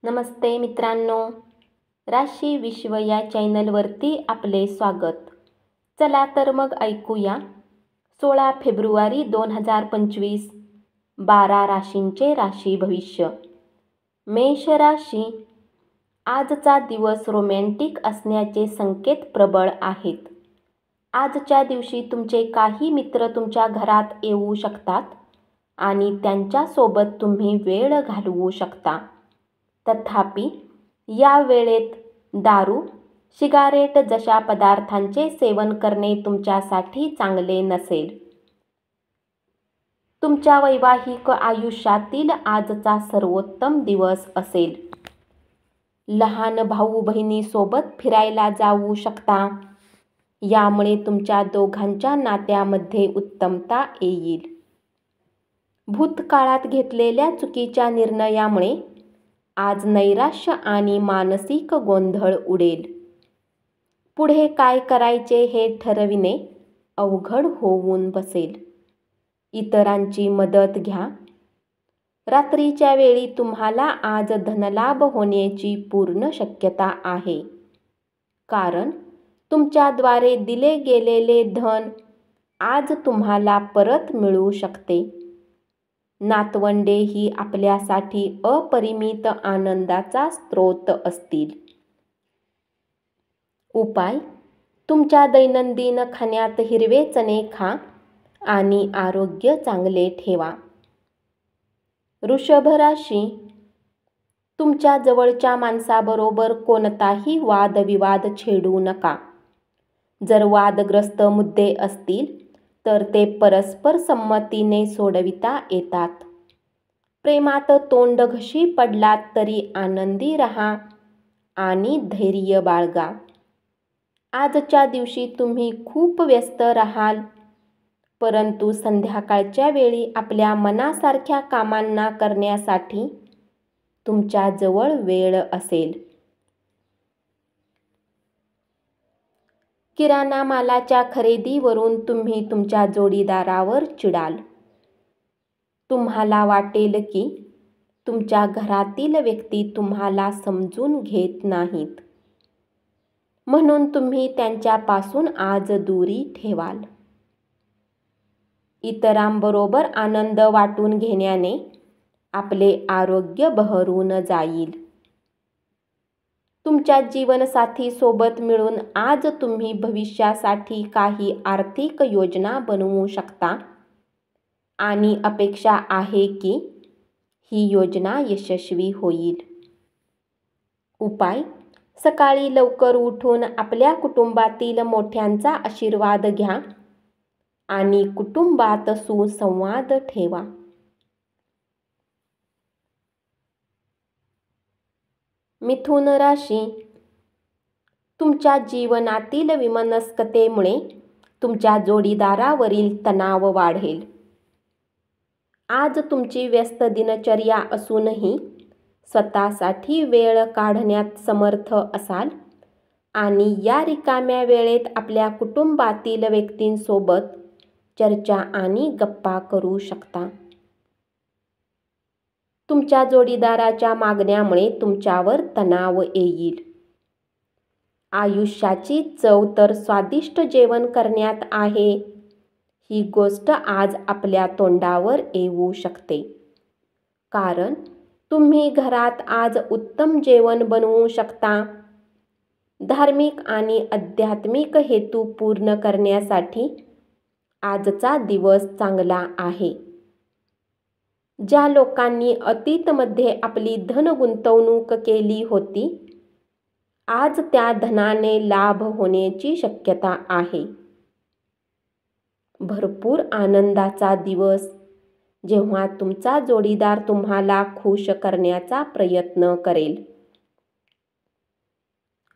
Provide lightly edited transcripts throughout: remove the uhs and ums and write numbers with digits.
नमस्ते मित्रांनो, राशी विश्व या चॅनलवरती आपले स्वागत. चला तर मग ऐकूया 16 फेब्रुवारी 2025 12 राशींचे राशी भविष्य. मेष राशी, आजचा दिवस रोमॅन्टिक असण्याचे संकेत प्रबळ आहेत. आजच्या दिवशी तुमचे काही मित्र तुमच्या घरात येऊ शकतात आणि त्यांच्यासोबत तुम्ही वेळ घालवू शकता. तथापि या वेळेत दारू, सिगारेट जशा पदार्थांचे सेवन करणे तुमच्यासाठी चांगले नसेल. तुमच्या वैवाहिक आयुष्यातील आजचा सर्वोत्तम दिवस असेल. लहान भाऊ बहिणीसोबत फिरायला जाऊ शकता. यामुळे तुमच्या दोघांच्या नात्यामध्ये उत्तमता येईल. भूतकाळात घेतलेल्या चुकीच्या निर्णयामुळे आज नैराश्य आणि मानसिक गोंधळ उडेल. पुढे काय करायचे हे ठरविणे अवघड होऊन बसेल. इतरांची मदत घ्या. रात्रीच्या वेळी तुम्हाला आज धनलाभ होण्याची पूर्ण शक्यता आहे, कारण तुमच्याद्वारे दिले गेलेले धन आज तुम्हाला परत मिळू शकते. नातवंडे ही आपल्यासाठी अपरिमित आनंदाचा स्रोत असतील. उपाय: तुमच्या दैनंदिन खाण्यात हिरवे चणे खा आणि आरोग्य चांगले ठेवा. वृषभ राशी, तुमच्या जवळच्या माणसाबरोबर कोणताही वादविवाद छेडू नका. जर वादग्रस्त मुद्दे असतील तर ते परस्पर संमतीने सोडविता येतात. प्रेमात तोंडघशी पडलात तरी आनंदी राहा आणि धैर्य बाळगा. आजच्या दिवशी तुम्ही खूप व्यस्त राहाल, परंतु संध्याकाळच्या वेळी आपल्या मनासारख्या कामांना करण्यासाठी तुमच्याजवळ वेळ असेल. किराणा मालाच्या खरेदीवरून तुम्ही तुमच्या जोडीदारावर चिडाल. तुम्हाला वाटेल की तुमच्या घरातील व्यक्ती तुम्हाला समजून घेत नाहीत, म्हणून तुम्ही त्यांच्यापासून आज दुरी ठेवाल. इतरांबरोबर आनंद वाटून घेण्याने आपले आरोग्य बहरून जाईल. तुमच्या जीवनसाथी सोबत मिळून आज तुम्ही भविष्यासाठी काही आर्थिक योजना बनवू शकता आणि अपेक्षा आहे की ही योजना यशस्वी होईल. उपाय: सकाळी लवकर उठून आपल्या कुटुंबातील मोठ्यांचा आशीर्वाद घ्या आणि कुटुंबात सुसंवाद ठेवा. मिथुन राशी, तुमच्या जीवनातील विमनस्कतेमुळे तुमच्या जोडीदारावरील तणाव वाढेल. आज तुमची व्यस्त दिनचर्या असूनही स्वतःसाठी वेळ काढण्यात समर्थ असाल आणि या रिकाम्या वेळेत आपल्या कुटुंबातील व्यक्तींसोबत चर्चा आणि गप्पा करू शकता. तुमच्या जोडीदाराच्या मागण्यामुळे तुमच्यावर तणाव येईल. आयुष्याची चव तर स्वादिष्ट जेवण करण्यात आहे, ही गोष्ट आज आपल्या तोंडावर येऊ शकते, कारण तुम्ही घरात आज उत्तम जेवण बनवू शकता. धार्मिक आणि आध्यात्मिक हेतू पूर्ण करण्यासाठी आजचा दिवस चांगला आहे. ज्या लोकांनी अतीतमध्ये आपली धन गुंतवणूक केली होती, आज त्या धनाने लाभ होण्याची शक्यता आहे. भरपूर आनंदाचा दिवस, जेव्हा तुमचा जोडीदार तुम्हाला खुश करण्याचा प्रयत्न करेल.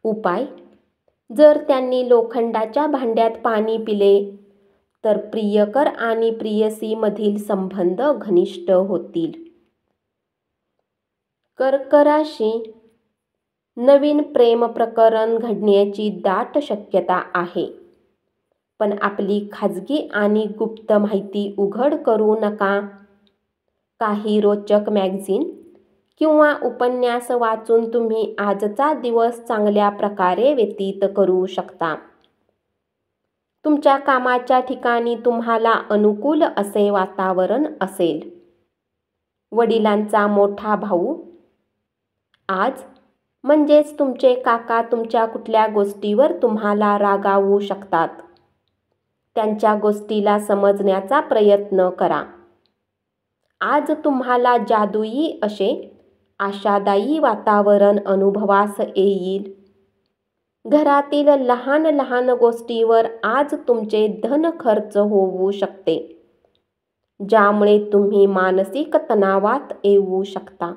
उपाय: जर त्यांनी लोखंडाच्या भांड्यात पाणी पिले तर प्रियकर आणि प्रियसी मधील संबंध घनिष्ठ होतील. कर्क राशी, नवीन प्रेम प्रकरण घडण्याची दाट शक्यता आहे, पण आपली खाजगी आणि गुप्त माहिती उघड करू नका. काही रोचक मॅगझिन किंवा उपन्यास वाचून तुम्ही आजचा दिवस चांगल्या प्रकारे व्यतीत करू शकता. तुमच्या कामाच्या ठिकाणी तुम्हाला अनुकूल असे वातावरण असेल. वडिलांचा मोठा भाऊ आज म्हणजेच तुमचे काका तुमच्या कुठल्या गोष्टीवर तुम्हाला रागावू शकतात. त्यांच्या गोष्टीला समजण्याचा प्रयत्न करा. आज तुम्हाला जादुई असे आशादायी वातावरण अनुभवास येईल. घरातील लहान लहान गोष्टीवर आज तुमचे धन खर्च होऊ शकते, ज्यामुळे तुम्ही मानसिक तणावात येऊ शकता.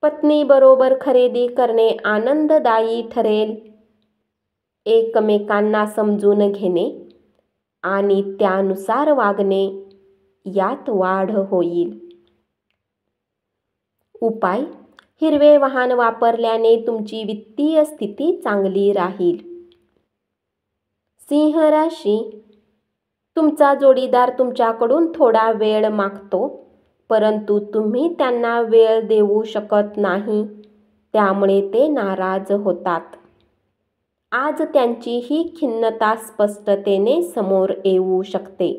पत्नीबरोबर खरेदी करणे आनंददायी ठरेल. एकमेकांना समजून घेणे आणि त्यानुसार वागणे यात वाढ होईल. उपाय: हिरवे वाहन वापरल्याने तुमची वित्तीय स्थिती चांगली राहील. सिंह राशी: तुमचा जोडीदार तुमच्याकडून थोडा वेळ मागतो, परंतु तुम्ही त्यांना वेळ देऊ शकत नाही, त्यामुळे ते नाराज होतात. आज त्यांची ही खिन्नता स्पष्टतेने समोर येऊ शकते.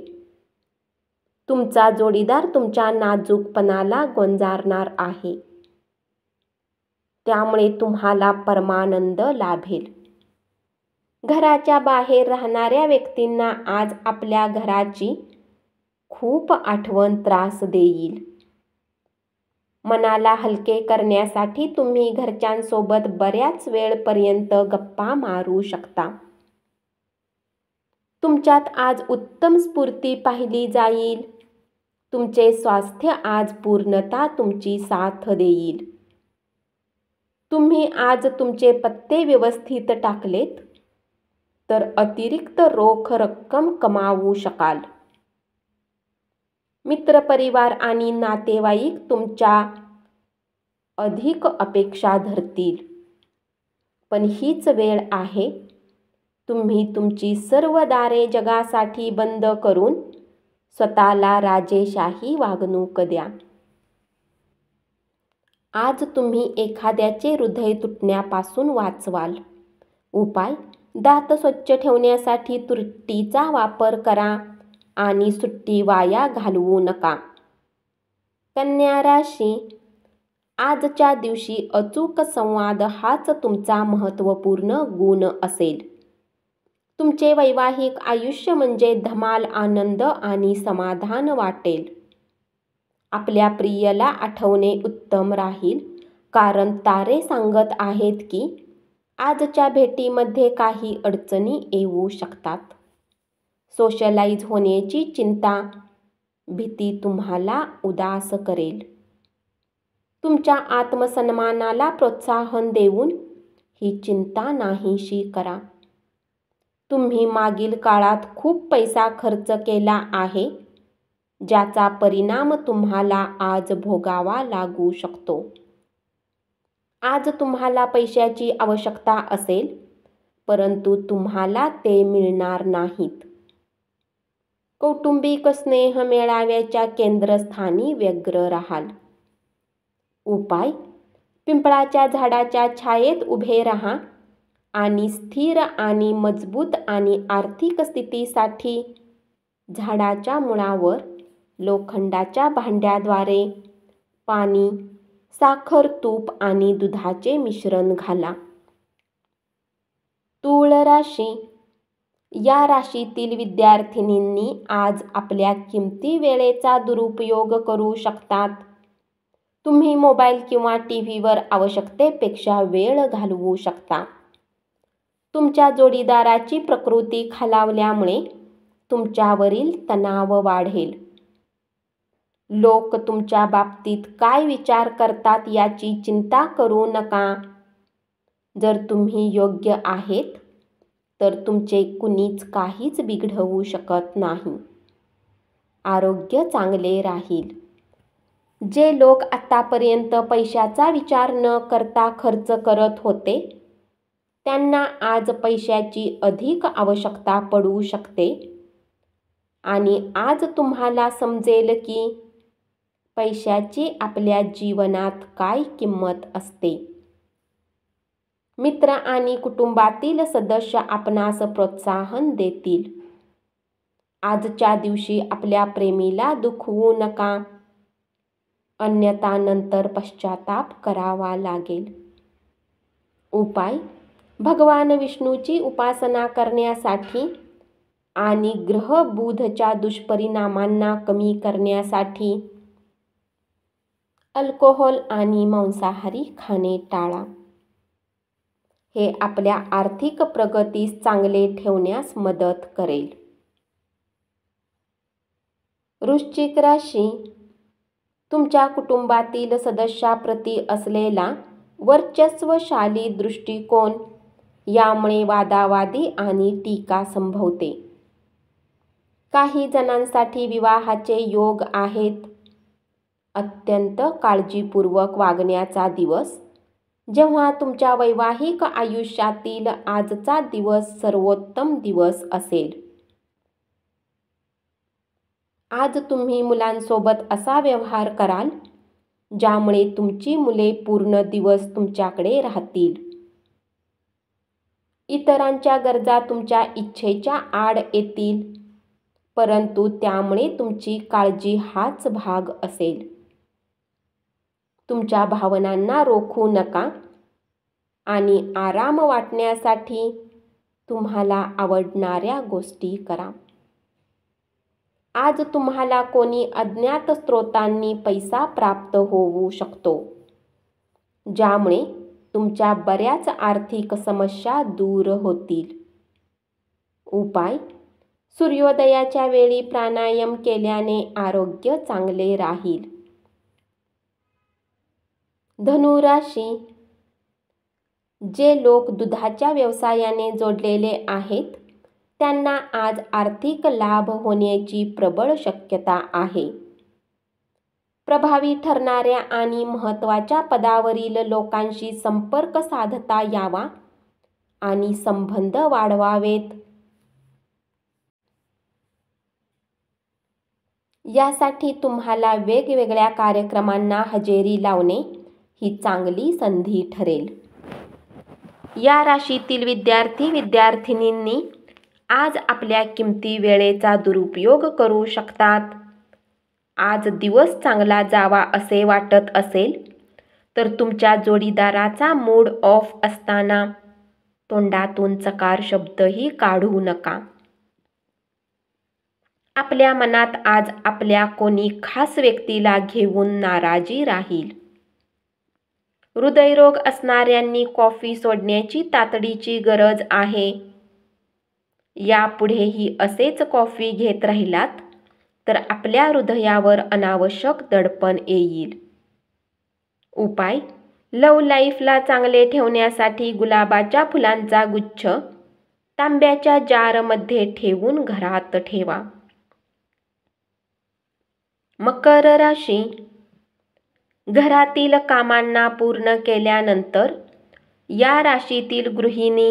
तुमचा जोडीदार तुमच्या नाजूकपणाला गोंजारणार आहे, त्यामुळे तुम्हाला परमानंद लाभेल. घराच्या बाहेर राहणाऱ्या व्यक्तींना आज आपल्या घराची खूप आठवण त्रास देईल. मनाला हलके करण्यासाठी तुम्ही घरच्यांसोबत बऱ्याच वेळपर्यंत गप्पा मारू शकता. तुमच्यात आज उत्तम स्फूर्ती पाहिली जाईल. तुमचे स्वास्थ्य आज पूर्णतः तुमची साथ देईल. तुम्ही आज तुमचे पत्ते व्यवस्थित टाकलेत तर अतिरिक्त रोख रक्कम कमावू शकाल. मित्रपरिवार आणि नातेवाईक तुमच्या अधिक अपेक्षा धरतील, पण हीच वेळ आहे तुम्ही तुमची सर्व दारे जगासाठी बंद करून स्वतःला राजेशाही वागणूक द्या. आज तुम्ही एखाद्याचे हृदय तुटण्यापासून वाचवाल. उपाय: दात स्वच्छ ठेवण्यासाठी तुरटीचा वापर करा आणि सुट्टी वाया घालवू नका. कन्या राशी: आजच्या दिवशी अचूक संवाद हाच तुमचा महत्त्वपूर्ण गुण असेल. तुमचे वैवाहिक आयुष्य म्हणजे धमाल, आनंद आणि समाधान वाटेल. आपल्या प्रियला आठवणे उत्तम राहील, कारण तारे सांगत आहेत की आजच्या भेटीमध्ये काही अडचणी येऊ शकतात. सोशलाइज होण्याची चिंता, भीती तुम्हाला उदास करेल. तुमच्या आत्मसन्मानाला प्रोत्साहन देऊन ही चिंता नाहीशी करा. तुम्ही मागील काळात खूप पैसा खर्च केला आहे, ज्याचा परिणाम तुम्हाला आज भोगावा लागू शकतो. आज तुम्हाला पैशाची आवश्यकता असेल, परंतु तुम्हाला ते मिळणार नाहीत. कौटुंबिक स्नेह मेळाव्याच्या केंद्रस्थानी व्यग्र राहाल. उपाय: पिंपळाच्या झाडाच्या छायेत उभे राहा आणि स्थिर आणि मजबूत आणि आर्थिक स्थितीसाठी झाडाच्या मुळावर लोखंडाच्या भांड्याद्वारे पाणी, साखर, तूप आणि दुधाचे मिश्रण घाला. तूळ राशी: या राशीतील विद्यार्थिनींनी आज आपल्या किमती वेळेचा दुरुपयोग करू शकतात. तुम्ही मोबाईल किंवा टीव्हीवर आवश्यकतेपेक्षा वेळ घालवू शकता. तुमच्या जोडीदाराची प्रकृती खालावल्यामुळे तुमच्यावरील तणाव वाढेल. लोक तुमच्या बाबतीत काय विचार करतात याची चिंता करू नका. जर तुम्ही योग्य आहेत तर तुमचे कुणीच काहीच बिघडवू शकत नाही. आरोग्य चांगले राहील. जे लोक आतापर्यंत पैशाचा विचार न करता खर्च करत होते, त्यांना आज पैशाची अधिक आवश्यकता पडू शकते आणि आज तुम्हाला समजेल की पैशाची आपल्या जीवनात काय किंमत असते? मित्र आणि कुटुंबातील सदस्य आपणास प्रोत्साहन देतील. आजच्या दिवशी आपल्या प्रेमीला दुखवू नका, अन्यथा नंतर पश्चाताप करावा लागेल. उपाय: भगवान विष्णूची उपासना करण्यासाठी आणि ग्रह बुधच्या दुष्परिणामांना कमी करण्यासाठी अल्कोहोल आणि मांसाहारी खाणे टाळा. हे आपल्या आर्थिक प्रगतीस चांगले ठेवण्यास मदत करेल. वृश्चिक राशी: तुमच्या कुटुंबातील सदस्याप्रती असलेला वर्चस्वशाली दृष्टिकोन यामुळे वादावादी आणि टीका संभवते. काही जणांसाठी विवाहाचे योग आहेत. अत्यंत काळजीपूर्वक वागण्याचा दिवस, जेव्हा तुमच्या वैवाहिक आयुष्यातील आजचा दिवस सर्वोत्तम दिवस असेल. आज तुम्ही मुलांसोबत असा व्यवहार कराल ज्यामुळे तुमची मुले पूर्ण दिवस तुमच्याकडे राहतील. इतरांच्या गरजा तुमच्या इच्छेच्या आड येतील, परंतु त्यामुळे तुमची काळजी हाच भाग असेल. तुमच्या भावनांना रोखू नका आणि आराम वाटण्यासाठी तुम्हाला आवडणाऱ्या गोष्टी करा. आज तुम्हाला कोणी अज्ञात स्रोतांनी पैसा प्राप्त होऊ शकतो, ज्यामुळे तुमच्या बऱ्याच आर्थिक समस्या दूर होतील. उपाय: सूर्योदयाच्या वेळी प्राणायाम केल्याने आरोग्य चांगले राहील. धनु राशी: जे लोक दुधाच्या व्यवसायाने जोडलेले आहेत त्यांना आज आर्थिक लाभ होण्याची प्रबळ शक्यता आहे. प्रभावी ठरणाऱ्या आणि महत्त्वाच्या पदावरील लोकांशी संपर्क साधता यावा आणि संबंध वाढवावेत. यासाठी तुम्हाला वेगवेगळ्या कार्यक्रमांना हजेरी लावणे ही चांगली संधी ठरेल. या राशीतील विद्यार्थी-विद्यार्थिनींनी आज आपल्या किमती वेळेचा दुरुपयोग करू शकतात. आज दिवस चांगला जावा असे वाटत असेल तर तुमच्या जोडीदाराचा मूड ऑफ असताना तोंडातून चकार शब्दही काढू नका. आपल्या मनात आज आपल्या कोणी खास व्यक्तीला घेऊन नाराजी राहील. हृदयरोग असणाऱ्यांनी कॉफी सोडण्याची तातडीची गरज आहे. यापुढेही असेच कॉफी घेत राहिलात तर आपल्या हृदयावर अनावश्यक दडपण येईल. उपाय: लव्ह लाईफला चांगले ठेवण्यासाठी गुलाबाच्या फुलांचा गुच्छ तांब्याच्या जारमध्ये ठेवून घरात ठेवा. मकर राशी: घरातील कामांना पूर्ण केल्यानंतर या राशीतील गृहिणी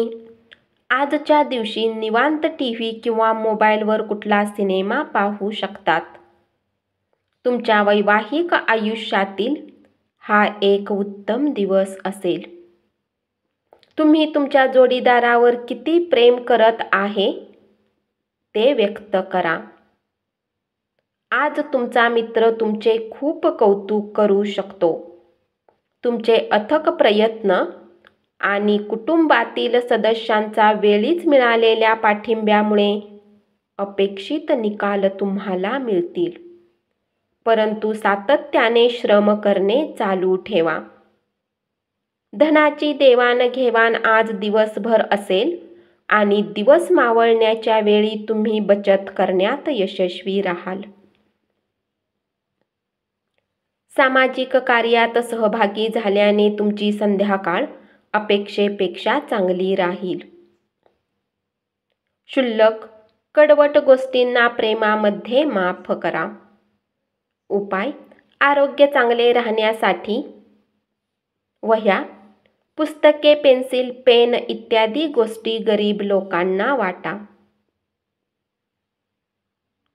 आजच्या दिवशी निवांत टीव्ही किंवा मोबाईलवर कुठला सिनेमा पाहू शकतात. तुमच्या वैवाहिक आयुष्यातील हा एक उत्तम दिवस असेल. तुम्ही तुमच्या जोडीदारावर किती प्रेम करत आहे ते व्यक्त करा. आज तुमचा मित्र तुमचे खूप कौतुक करू शकतो. तुमचे अथक प्रयत्न आणि कुटुंबातील सदस्यांचा वेळीच मिळालेल्या पाठिंब्यामुळे अपेक्षित निकाल तुम्हाला मिळतील. परंतु सातत्याने श्रम करणे चालू ठेवा. धनाची देवाणघेवाण आज दिवसभर असेल आणि दिवस मावळण्याच्या वेळी तुम्ही बचत करण्यात यशस्वी राहाल. सामाजिक कार्यात सहभागी झाल्याने तुमची संध्याकाळ अपेक्षेपेक्षा चांगली राहील. क्षुल्लक कडवट गोष्टींना प्रेमामध्ये माफ करा. उपाय: आरोग्य चांगले राहण्यासाठी वह्या, पुस्तके, पेन्सिल, पेन इत्यादी गोष्टी गरीब लोकांना वाटा.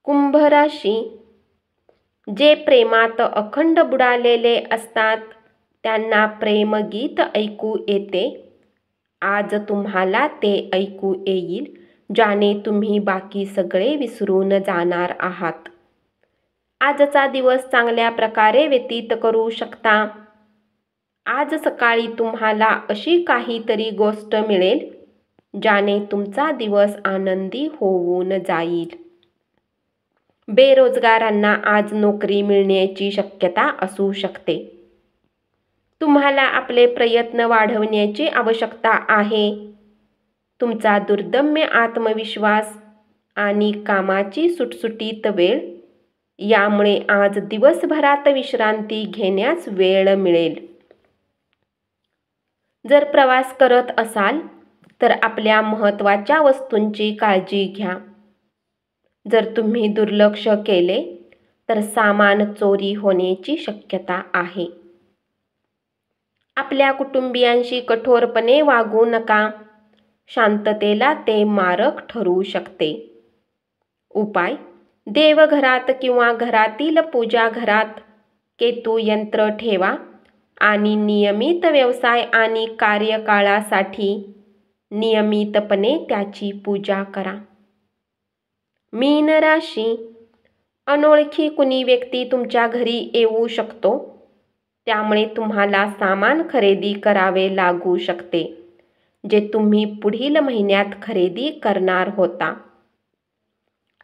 कुंभ राशी: जे प्रेमात अखंड बुडालेले असतात त्यांना प्रेमगीत ऐकू येते. आज तुम्हाला ते ऐकू येईल ज्याने तुम्ही बाकी सगळे विसरून जाणार आहात. आजचा दिवस चांगल्या प्रकारे व्यतीत करू शकता. आज सकाळी तुम्हाला अशी काहीतरी गोष्ट मिळेल ज्याने तुमचा दिवस आनंदी होऊन जाईल. बेरोजगारांना आज नोकरी मिळण्याची शक्यता असू शकते. तुम्हाला आपले प्रयत्न वाढवण्याची आवश्यकता आहे. तुमचा दुर्दम्य आत्मविश्वास आणि कामाची सुटसुटीत वेळ यामुळे आज दिवसभरात विश्रांती घेण्यास वेळ मिळेल. जर प्रवास करत असाल तर आपल्या महत्त्वाच्या वस्तूंची काळजी घ्या. जर तुम्ही दुर्लक्ष केले तर सामान चोरी होण्याची शक्यता आहे. आपल्या कुटुंबियांशी कठोरपणे वागू नका. शांततेला ते मारक ठरू शकते. उपाय: देवघरात किंवा घरातील पूजा घरात केतू यंत्र ठेवा आणि नियमित व्यवसाय आणि कार्यकाळासाठी नियमितपणे त्याची पूजा करा. मीन राशी: अनोळखी कुणी व्यक्ती तुमच्या घरी येऊ शकतो, त्यामुळे तुम्हाला सामान खरेदी करावे लागू शकते जे तुम्ही पुढील महिन्यात खरेदी करणार होता.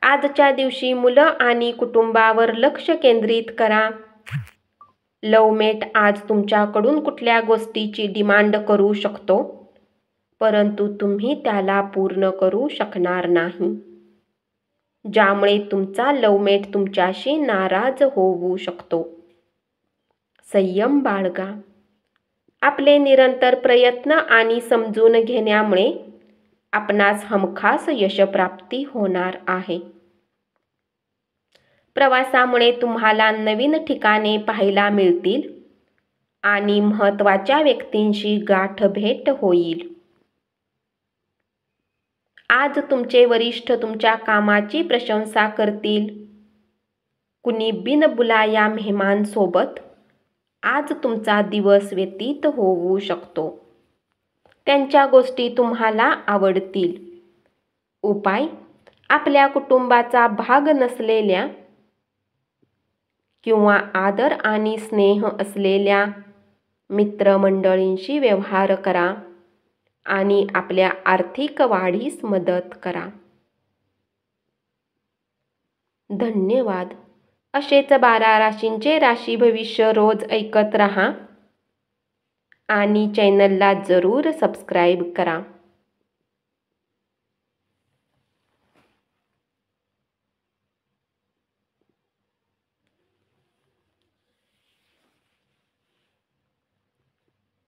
आजच्या दिवशी मुलं आणि कुटुंबावर लक्ष केंद्रित करा. लव्हमेट आज तुमच्याकडून कुठल्या गोष्टीची डिमांड करू शकतो, परंतु तुम्ही त्याला पूर्ण करू शकणार नाही, ज्यामुळे तुमचा लव्हमेट तुमच्याशी नाराज होऊ शकतो. संयम बाळगा. आपले निरंतर प्रयत्न आणि समजून घेण्यामुळे आपणास हमखास यशप्राप्ती होणार आहे. प्रवासामुळे तुम्हाला नवीन ठिकाणे पाहायला मिळतील आणि महत्त्वाच्या व्यक्तींशी गाठभेट होईल. आज तुमचे वरिष्ठ तुमच्या कामाची प्रशंसा करतील. कुणी बिनबुलाया मेहमानसोबत आज तुमचा दिवस व्यतीत होऊ शकतो. त्यांच्या गोष्टी तुम्हाला आवडतील. उपाय: आपल्या कुटुंबाचा भाग नसलेल्या किंवा आदर आणि स्नेह असलेल्या मित्रमंडळींशी व्यवहार करा आणि आपल्या आर्थिक वाढीस मदत करा. धन्यवाद. असेच 12 राशींचे राशी भविष्य रोज ऐकत रहा आणि चॅनलला जरूर सबस्क्राईब करा.